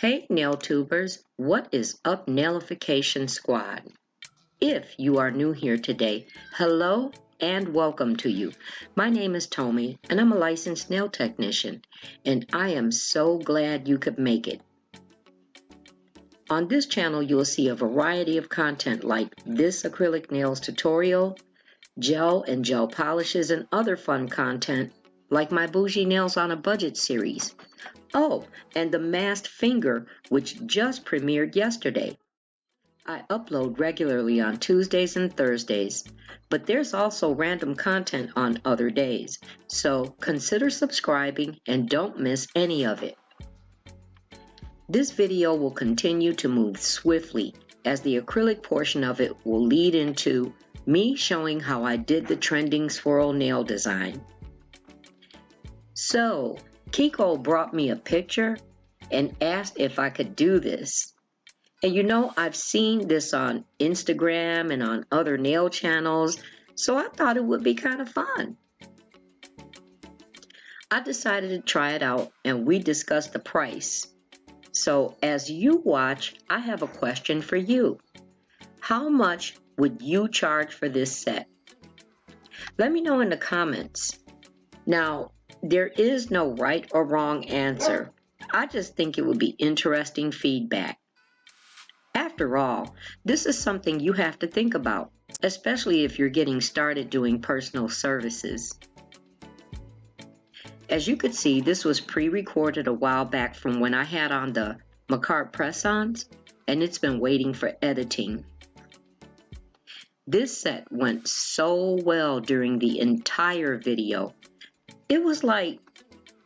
Hey NailTubers, what is up Nailification Squad? If you are new here today, hello and welcome to you. My name is Tommy and I'm a licensed nail technician and I am so glad you could make it. On this channel you'll see a variety of content like this acrylic nails tutorial, gel and gel polishes and other fun content like my bougie nails on a budget series. Oh, and the masked finger, which just premiered yesterday. I upload regularly on Tuesdays and Thursdays, but there's also random content on other days, so consider subscribing and don't miss any of it. This video will continue to move swiftly as the acrylic portion of it will lead into me showing how I did the trending swirl nail design. So, Kiko brought me a picture and asked if I could do this. And you know, I've seen this on Instagram and on other nail channels, so I thought it would be kind of fun. I decided to try it out and we discussed the price. So as you watch, I have a question for you. How much would you charge for this set? Let me know in the comments. Now, there is no right or wrong answer. I just think it would be interesting feedback. After all, this is something you have to think about, especially if you're getting started doing personal services. As you could see, this was pre-recorded a while back from when I had on the MAKARTT press-ons, and it's been waiting for editing. This set went so well during the entire video. It was like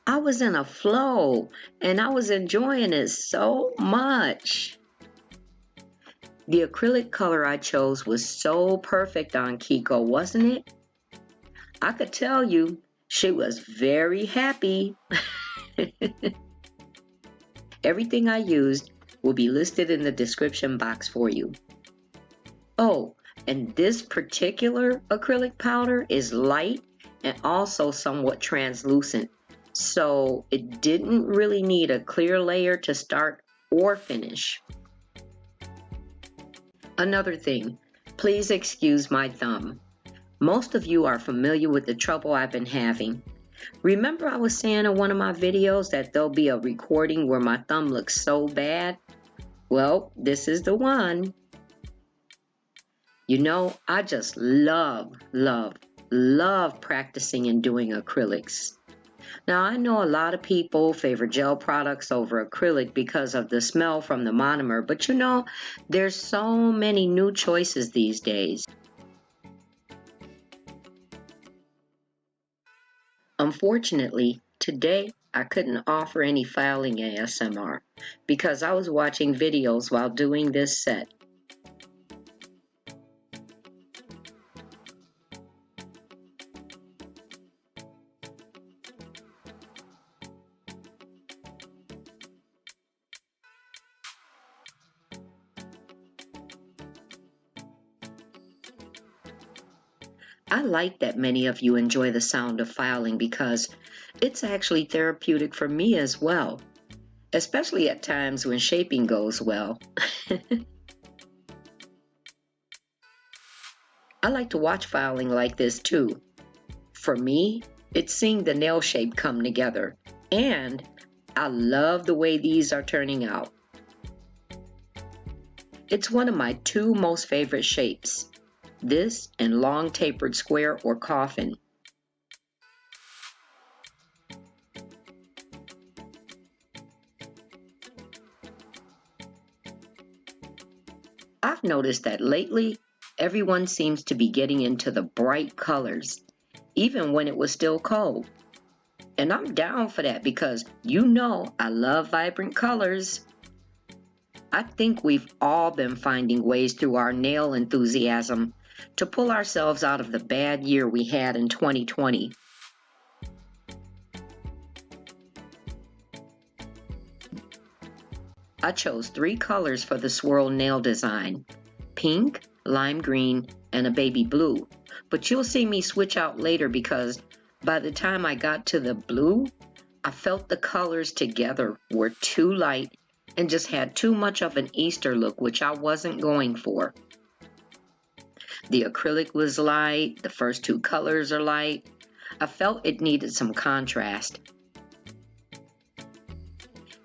I was in a flow and I was enjoying it so much. The acrylic color I chose was so perfect on Kiko, wasn't it? I could tell you she was very happy. Everything I used will be listed in the description box for you. Oh, and this particular acrylic powder is light and also somewhat translucent, so it didn't really need a clear layer to start or finish. Another thing, please excuse my thumb. Most of you are familiar with the trouble I've been having. Remember I was saying in one of my videos that there'll be a recording where my thumb looks so bad? Well, this is the one. You know, I just love practicing and doing acrylics. Now, I know a lot of people favor gel products over acrylic because of the smell from the monomer, but you know, there's so many new choices these days. Unfortunately, today I couldn't offer any filing ASMR because I was watching videos while doing this set. I like that many of you enjoy the sound of filing because it's actually therapeutic for me as well, especially at times when shaping goes well. I like to watch filing like this too. For me, it's seeing the nail shape come together, and I love the way these are turning out. It's one of my two most favorite shapes. This and long tapered square or coffin. I've noticed that lately everyone seems to be getting into the bright colors, even when it was still cold. And I'm down for that because you know I love vibrant colors. I think we've all been finding ways through our nail enthusiasm to pull ourselves out of the bad year we had in 2020. I chose 3 colors for the swirl nail design: pink, lime green, and a baby blue. But you'll see me switch out later because by the time I got to the blue, I felt the colors together were too light and just had too much of an Easter look, which I wasn't going for. The acrylic was light, the first two colors are light. I felt it needed some contrast.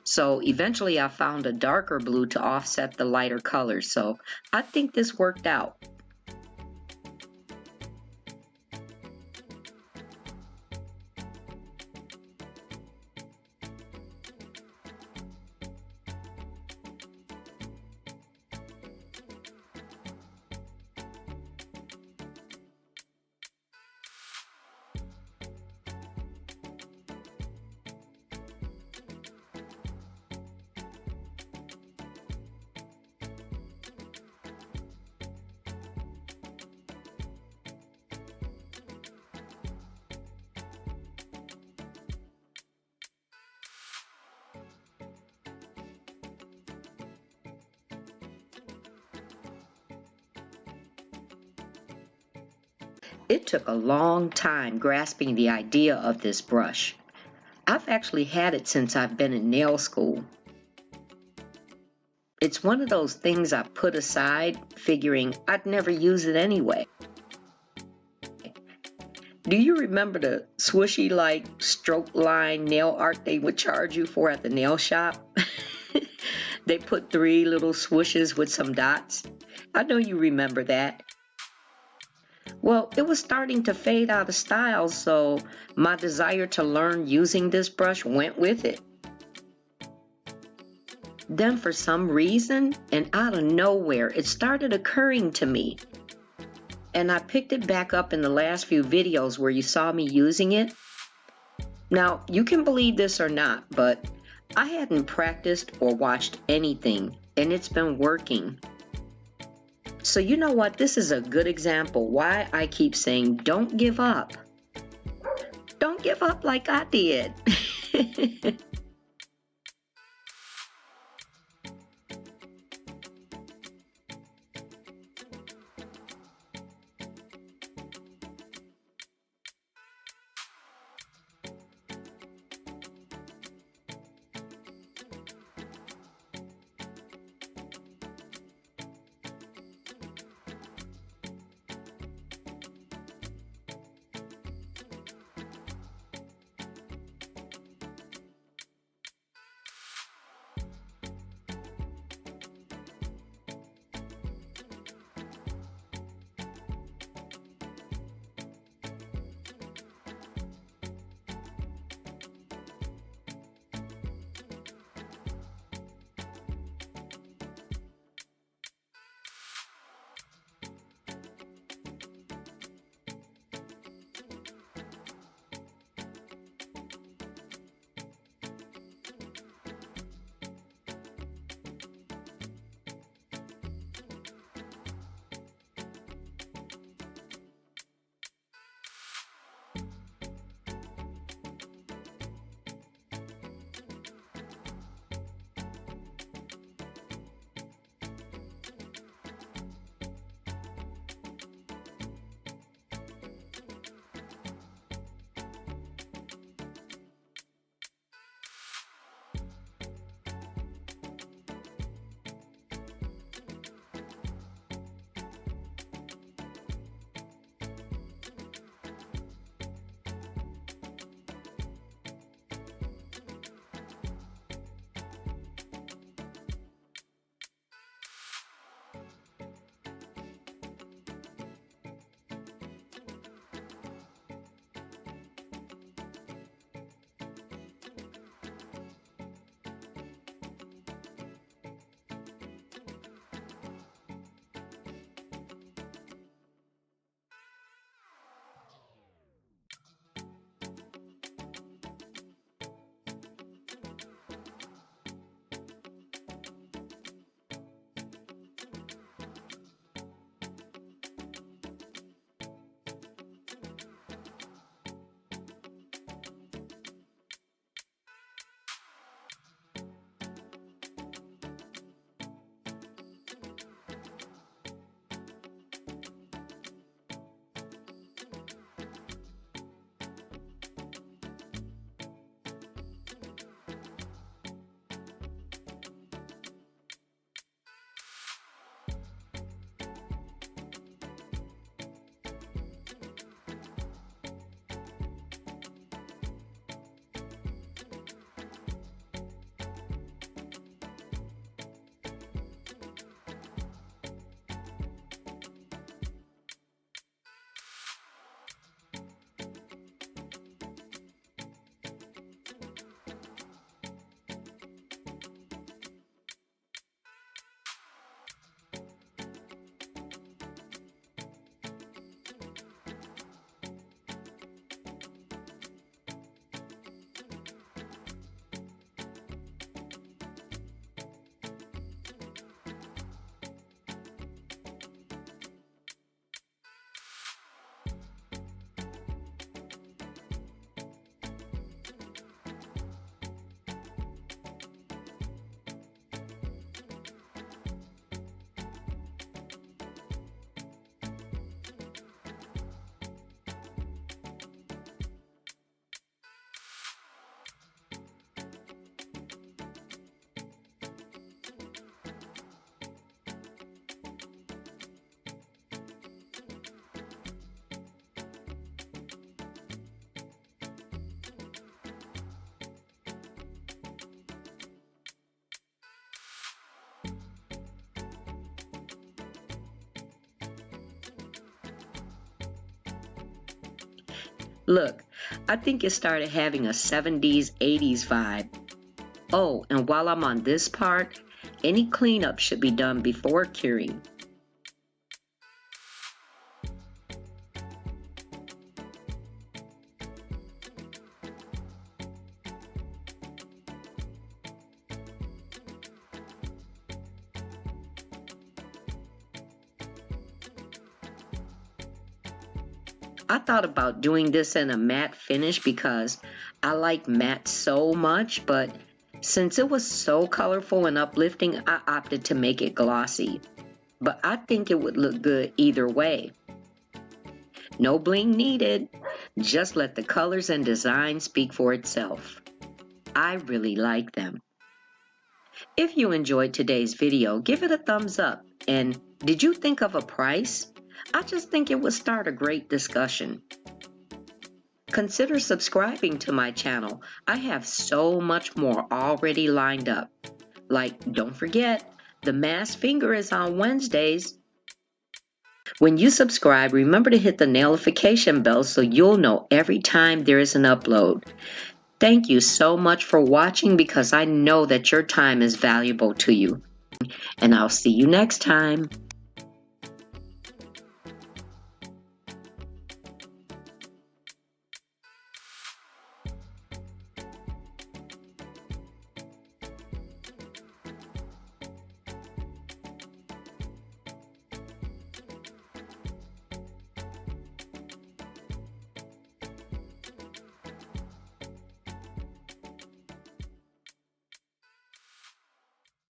So eventually I found a darker blue to offset the lighter colors, so I think this worked out. It took a long time grasping the idea of this brush. I've actually had it since I've been in nail school. It's one of those things I put aside, figuring I'd never use it anyway. Do you remember the swooshy-like stroke line nail art they would charge you for at the nail shop? They put 3 little swooshes with some dots. I know you remember that. Well, it was starting to fade out of style, so my desire to learn using this brush went with it. Then for some reason, and out of nowhere, it started occurring to me. And I picked it back up in the last few videos where you saw me using it. Now, you can believe this or not, but I hadn't practiced or watched anything, and it's been working. So you know what? This is a good example why I keep saying don't give up. Don't give up like I did. Look, I think it started having a 70s, 80s vibe. Oh, and while I'm on this part, any cleanup should be done before curing. I thought about doing this in a matte finish because I like matte so much, but since it was so colorful and uplifting, I opted to make it glossy. But I think it would look good either way. No bling needed, just let the colors and design speak for itself. I really like them. If you enjoyed today's video, give it a thumbs up. And did you think of a price? I just think it would start a great discussion. Consider subscribing to my channel. I have so much more already lined up. Like, don't forget, the masked finger is on Wednesdays. When you subscribe, remember to hit the notification bell so you'll know every time there is an upload. Thank you so much for watching because I know that your time is valuable to you. And I'll see you next time.